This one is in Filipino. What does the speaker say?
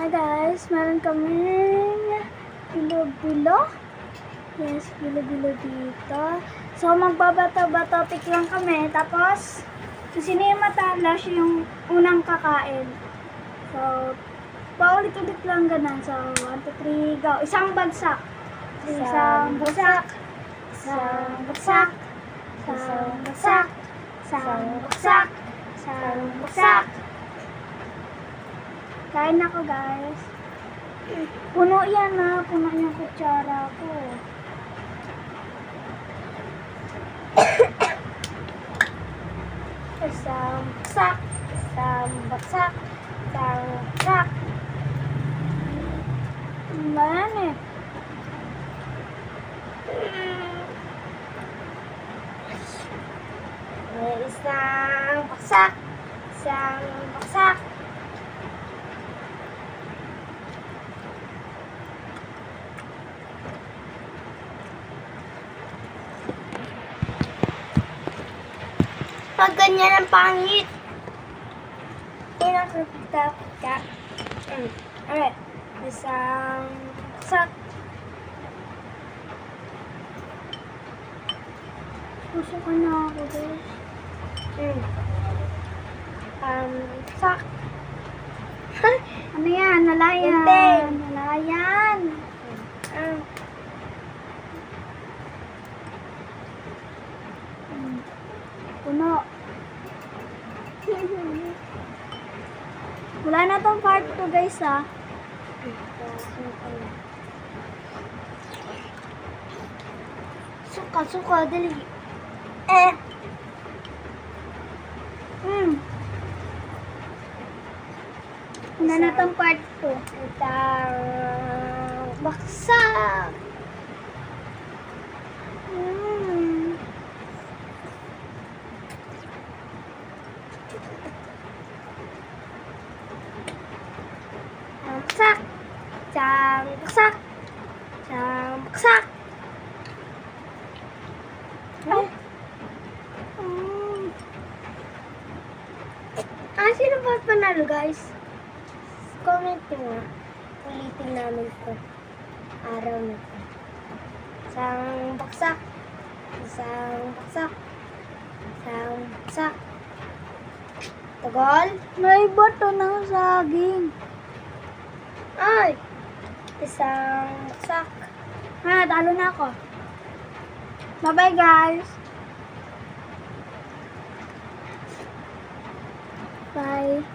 Hi guys, meron kaming bilo-bilo. Yes, bilo-bilo dito. So, magbabato-bato pick lang kami. Tapos, kung sino yung matala, siya yung unang kakain. So, paulit-ulit lang ganun. So, 1, 2, 3, go. Isang bagsak. Isang bagsak. Isang bagsak. Isang bagsak. Isang bagsak. Isang bagsak. Kain ako guys. Puno yan ha. Puno yung kutsara ko. Isang bagsak. Isang bagsak. Isang bagsak. Ayan eh. Isang bagsak. Isang bagsak. Pag ganyan ang pangit. Pinakita. Alright. Isang sak. Puso ka na ako, guys. Sak. Ano yan? Nalayan. Nalayan. Puno. Wala na tong part 2 guys ha. Suka, dali. Wala na tong part 2. Baksak. Baksak. Baksak. Baksak. Sino ba panalo guys? Comment nyo nga. Ulitin namin ko. Araw na ito. Isang baksak. Isang baksak. Isang baksak. Tagal. May bato ng saging. Ay! Isang baksak. Talo na ako. Bye-bye guys. Bye.